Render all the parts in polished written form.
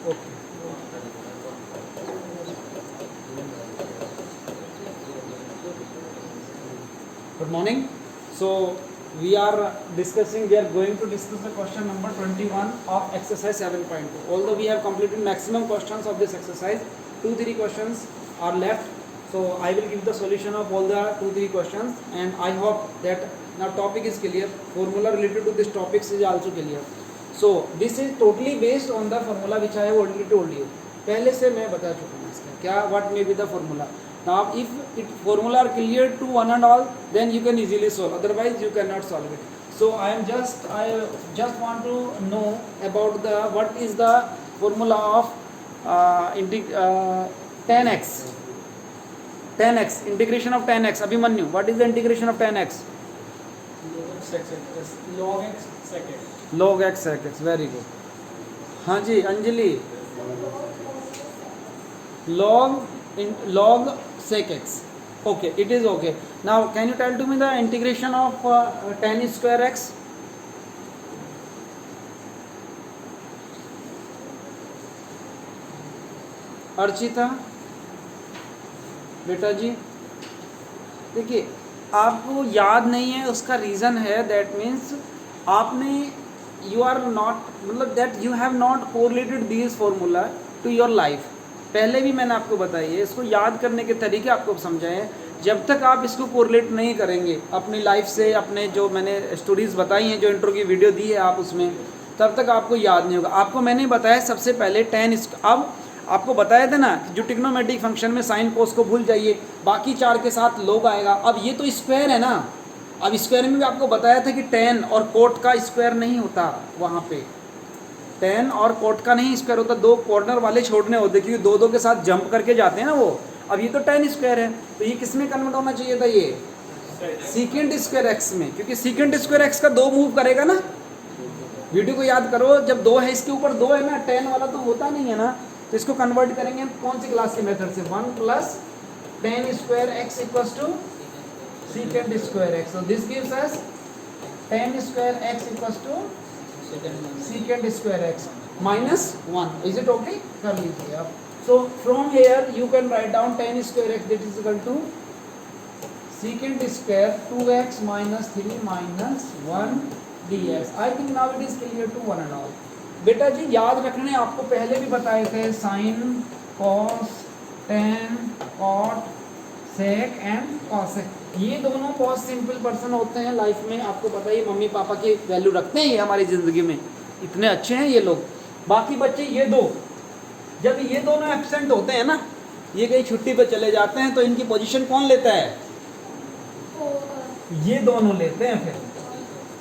Okay. Good morning. So we are going to discuss the question number 21 of exercise 7.2. Although we have completed maximum questions of this exercise, 2-3 questions are left. So I will give the solution of all the 2-3 questions, and I hope that now topic is clear. Formula related to this topics is also clear. So this is totally based on the formula which I have already told you. पहले से मैं बता चुका हूँ इसका क्या what may be the formula. Now if it formula are clear to one and all, then you can easily solve, otherwise you cannot solve it. So I just want to know about the what is the formula of 10x. 10x, integration of 10x. Abhimanyu, what is the integration of 10x? log x second. Log x sec x, very good. हाँ जी Anjali, log sec x. Okay, it is okay. Now can you tell to me the integration of tan square x? Archita बेटा जी, देखिए आपको याद नहीं है, उसका reason है that means आपने यू आर नॉट मतलब that you have not correlated this formula to your life. पहले भी मैंने आपको बताई है, इसको याद करने के तरीके आपको समझाए हैं. जब तक आप इसको कोरिलेट नहीं करेंगे अपनी लाइफ से, अपने जो मैंने स्टोरीज़ बताई हैं, जो इंट्रो की वीडियो दी है आप उसमें, तब तक आपको याद नहीं होगा. आपको मैंने बताया सबसे पहले अब आपको बताया था ना जो ट्रिग्नोमेट्रिक फंक्शन में साइन कोस को भूल जाइए, बाकी 4 के साथ लोग आएगा. अब ये तो स्क्वायर है ना, अब स्क्वायर में भी आपको बताया था कि टेन और कोट का स्क्वायर नहीं होता, वहाँ पे टेन और कोट का नहीं स्क्वायर होता, 2 कॉर्नर वाले छोड़ने होते क्योंकि 2 के साथ जंप करके जाते हैं ना वो. अब ये तो टेन स्क्वायर है, तो ये किस में कन्वर्ट होना चाहिए था? ये सीकेंट स्क्वायर एक्स में, क्योंकि सीकेंट स्क्वायर एक्स का 2 मूव करेगा ना. वीडियो को याद करो, जब 2 है इसके ऊपर 2 है ना, टेन वाला तो होता नहीं है ना, तो इसको कन्वर्ट करेंगे कौन सी क्लास के मेथड से? 1 plus tan square x equals to secant square x. So this gives us tan square x equals to secant square x minus 1. Is it okay? कर लीजिए आप. So from here you can write down tan square x that is equal to secant square 2x minus 3 minus 1 dx. I think now it is clear to one and all. बेटा जी याद रखने आपको पहले भी बताए थे, sine cos tan cot sec and cosec. ये दोनों बहुत सिंपल पर्सन होते हैं लाइफ में, आपको पता ही, मम्मी पापा की वैल्यू रखते हैं ये हमारी ज़िंदगी में, इतने अच्छे हैं ये लोग. बाकी बच्चे ये दो, जब ये दोनों एब्सेंट होते हैं ना, ये कहीं छुट्टी पे चले जाते हैं, तो इनकी पोजीशन कौन लेता है? ये दोनों लेते हैं.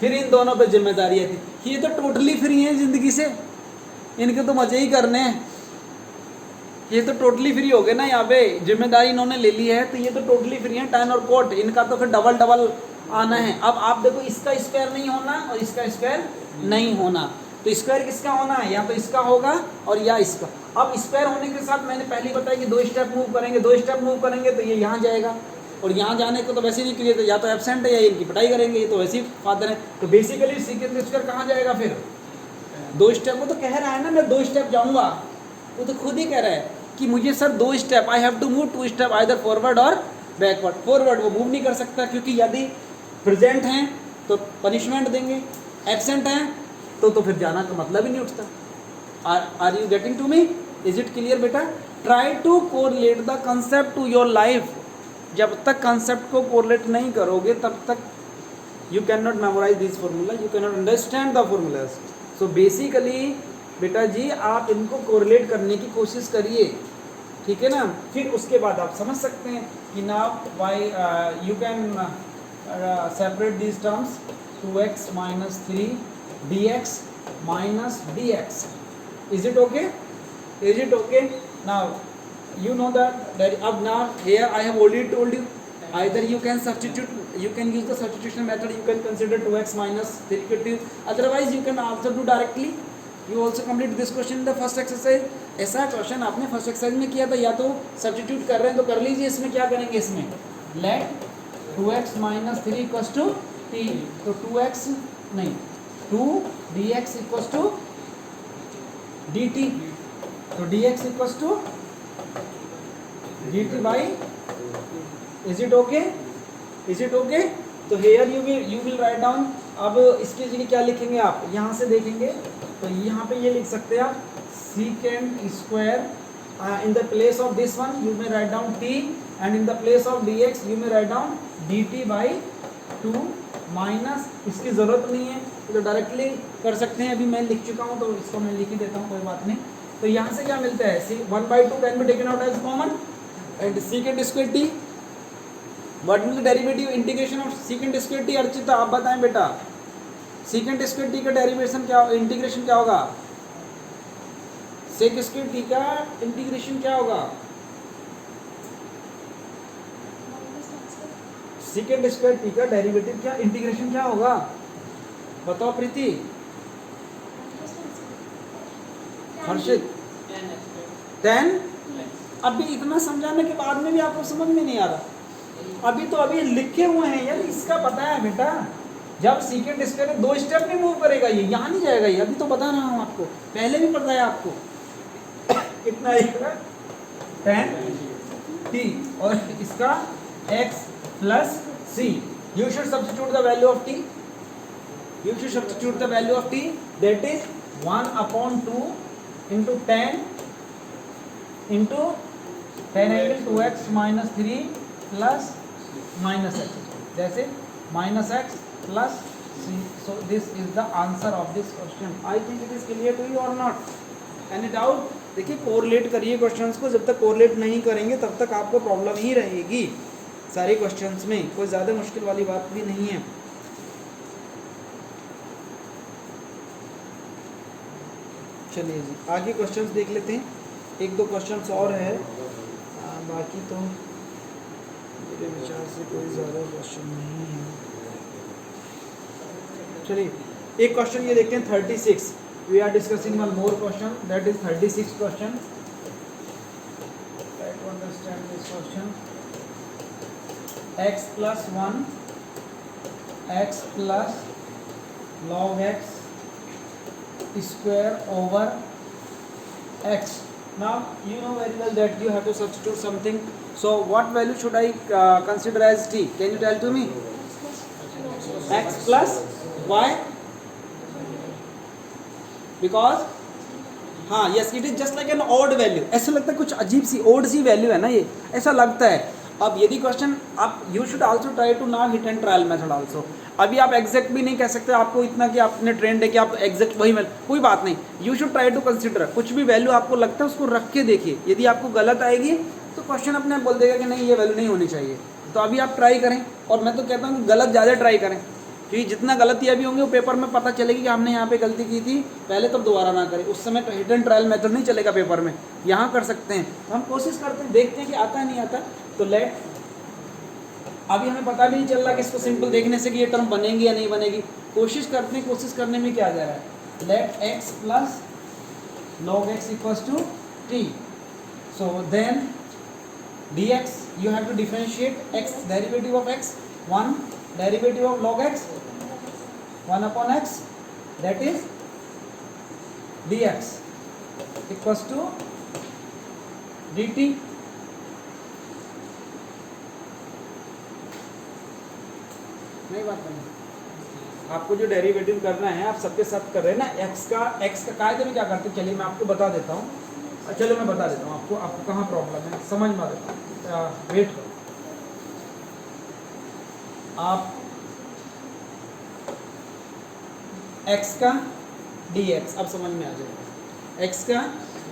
फिर इन दोनों पे जिम्मेदारी थी. ये तो टोटली फ्री हैं ज़िंदगी से, इनके तो मज़े ही करने हैं. ये तो टोटली फ्री हो गए ना, यहाँ पे जिम्मेदारी इन्होंने ले ली है, तो ये तो टोटली फ्री हैं. टैन और कोट इनका तो फिर डबल आना है. अब आप देखो, इसका स्क्वायर नहीं होना और इसका स्क्वायर नहीं होना, तो स्क्वायर किसका होना है? या तो इसका होगा और या इसका. अब स्क्वायर होने के साथ मैंने पहले ही बताया कि 2 स्टेप मूव करेंगे, 2 स्टेप मूव करेंगे तो ये यहाँ जाएगा, और यहाँ जाने को तो वैसे नहीं क्लियर, या तो एब्सेंट है या इनकी पिटाई करेंगे, ये तो वैसे ही फादर है. तो बेसिकली सीकेंट स्क्वायर कहाँ जाएगा फिर? 2 स्टेप. वो तो कह रहा है ना मैं 2 स्टेप जाऊँगा, वो तो खुद ही कह रहा है कि मुझे sir 2 step, I have to move 2 step either forward और बैकवर्ड. फॉरवर्ड वो मूव नहीं कर सकता, क्योंकि यदि प्रेजेंट हैं तो पनिशमेंट देंगे, एब्सेंट हैं तो फिर जाना का मतलब ही नहीं उठता. Are you getting to me? Is it clear बेटा? Try to correlate the concept to your life. जब तक कंसेप्ट को कोरिलेट नहीं करोगे तब तक you can not memorise this formula, you can not understand the formulas. So basically बेटा जी आप इनको कोरिलेट करने की कोशिश करिए, ठीक है ना. फिर उसके बाद आप समझ सकते हैं कि now why you can separate this terms 2x minus 3 dx minus dx. Is it okay? Is it okay? Now you know that अब now here I have already told you, either you can substitute, you can use the substitution method, you can consider 2x minus 3, otherwise you can also do directly. You also complete this question in the first exercise. ऐसा question आपने first exercise में किया था, या तो substitute कर रहे हैं तो कर लीजिए. इसमें क्या करेंगे? इसमें late 2x minus 3 equals to 3, तो 2x नहीं 2 dx इक्वल्स टू dt. तो dx equals to dt by, is it okay? Is it okay? तो here you will write down. अब इसके लिए क्या लिखेंगे आप, यहाँ से देखेंगे तो यहाँ पे ये लिख सकते हैं आप secant square, in the place of this one you may write down t, and in the place of dx you may write down dt by 2 minus, इसकी ज़रूरत नहीं है तो डायरेक्टली कर सकते हैं, अभी मैं लिख चुका हूँ तो इसको मैं लिख ही देता हूँ, कोई बात नहीं। तो यहाँ से क्या मिलता है, see 1/2 can be taken out as common and secant square t, what will the derivative integration of secant square t? Archita आप बताएं बेटा, secant स्क्वायर टी का डेरिवेशन क्या, इंटीग्रेशन क्या होगा? सेक स्क्वायर टी का इंटीग्रेशन क्या होगा? सेकेंड स्क्वायर टी का डेरिवेटिव क्या, इंटीग्रेशन क्या होगा? बताओ प्रीति, हर्षित। 10। अभी इतना समझाने के बाद में भी आपको समझ में नहीं आ रहा? अभी लिखे हुए हैं यार, इसका पता है बेटा, जब सेकेंड स्क्वायर 2 स्टेप में मूव करेगा ये, यहाँ नहीं जाएगा ये, अभी तो बता रहा हूँ आपको, पहले भी पता है आपको। कितना आएगा? 10t और इसका x plus c। You should substitute the value of t, you should substitute the value of t, that is 1/2 into 10 into 10 angle 2x minus 3 plus minus x, जैसे minus x plus c। So this is the answer of this question. I think it is clear to you और not? Any doubt? देखिए correlate करिए questions को, जब तक correlate नहीं करेंगे तब तक आपको प्रॉब्लम ही रहेगी सारे क्वेश्चंस में, कोई ज़्यादा मुश्किल वाली बात भी नहीं है। चलिए जी आगे क्वेश्चंस देख लेते हैं, 1-2 क्वेश्चंस और है, बाकी तो मेरे विचार से कोई ज़्यादा क्वेश्चन नहीं है। चलिए एक क्वेश्चन ये देखते हैं 36। We are discussing one more question, that is 36 question. Try to understand this question. X plus 1, x plus log x square over x. Now you know very well that you have to substitute something. So what value should I consider as t? Can you tell to me? X plus y. Because हाँ yes it is just like an odd value, ऐसा लगता है कुछ अजीब सी odd सी value है ना ये, ऐसा लगता है। अब यदि क्वेश्चन आप you should also try to now hit and trial method also. अभी आप एग्जैक्ट भी नहीं कह सकते, आपको इतना कि आपने ट्रेंड है कि आप एग्जैक्ट वही वैल्यू, कोई बात नहीं, you should try to consider, कुछ भी वैल्यू आपको लगता है उसको रख के देखिए, यदि आपको गलत आएगी तो क्वेश्चन अपने आप बोल देगा कि नहीं ये वैल्यू नहीं होनी चाहिए। तो अभी आप ट्राई करें, और मैं तो कहता हूँ कि गलत ज़्यादा ट्राई करें, क्योंकि जितना गलतियाँ भी होंगी वो पेपर में पता चलेगी कि हमने यहाँ पे गलती की थी पहले, तब दोबारा ना करें। उस समय हिट एंड ट्रायल मेथड नहीं चलेगा पेपर में, यहाँ कर सकते हैं। तो हम कोशिश करते हैं, देखते हैं कि आता है नहीं आता। तो लेट, अभी हमें पता भी नहीं चल रहा कि इसको सिंपल देखने से कि ये टर्म बनेगी या नहीं बनेगी, कोशिश करते हैं, कोशिश करने में क्या जा रहा है। Let x plus log x equals to t, so then dx you have to differentiate x, derivative of x, 1 derivative of log x 1 upon x, that is dx equals to dt। नहीं बात नहीं, आपको जो derivative करना है आप सबके साथ कर रहे हैं ना। x का कायदे में क्या करते हैं, चलिए मैं आपको बता देता हूँ, चलो मैं बता देता हूँ आपको कहाँ प्रॉब्लम है, समझ में आ देता हूँ। वेट करो आप, x का dx अब समझ में आ जाएगा, x का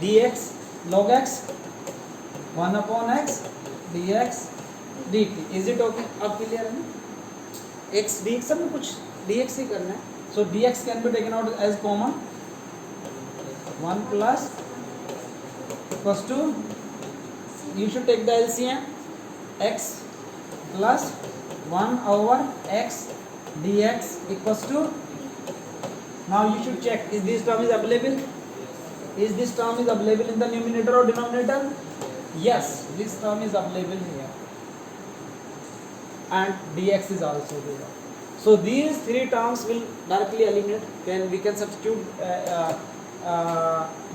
dx log x 1 upon x dx dt, is it okay? अब क्लियर है ना, x dx सब में कुछ dx ही करना है। So dx can be taken out as common, 1 plus equals to, you should take the LCM, x plus 1 over x dx equals to, now you should check, is this term is available, is this term is available in the numerator or denominator? Yes, this term is available here and dx is also there. So these three terms will directly eliminate, we can substitute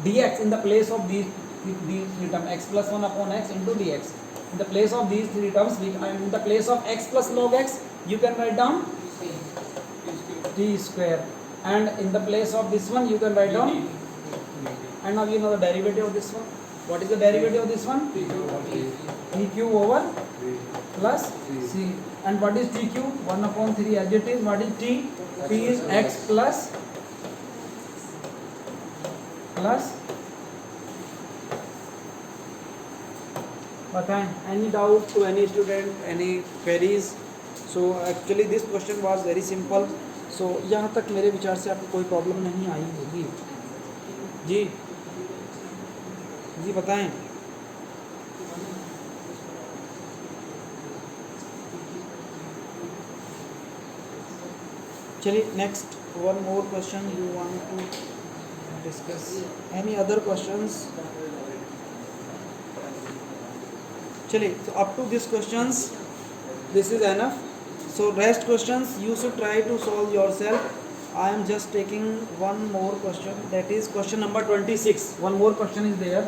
dx in the place of these three terms, x plus 1 upon x into dx. In the place of these three terms, in the place of x plus log x, you can write down t square, and in the place of this one you can write down, and now you know the derivative of this one. What is the derivative of this one? t cube over plus c. And what is t cube? 1 upon 3 as it is. What is t? t is x plus बताएं, any doubt to any student, any queries? So actually this question was very simple. So यहाँ तक मेरे विचार से आपको कोई problem नहीं आई होगी। जी जी बताएं। चलिए next, one more question you want to discuss, any other questions? चलिए, so up to these questions this is enough. So rest questions you should try to solve yourself. I am just taking one more question, that is question number 26. One more question is there,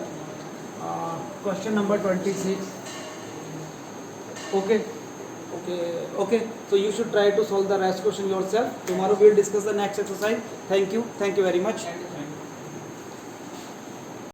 question number 26. Okay, so you should try to solve the rest question yourself. Tomorrow we will discuss the next exercise. Thank you very much.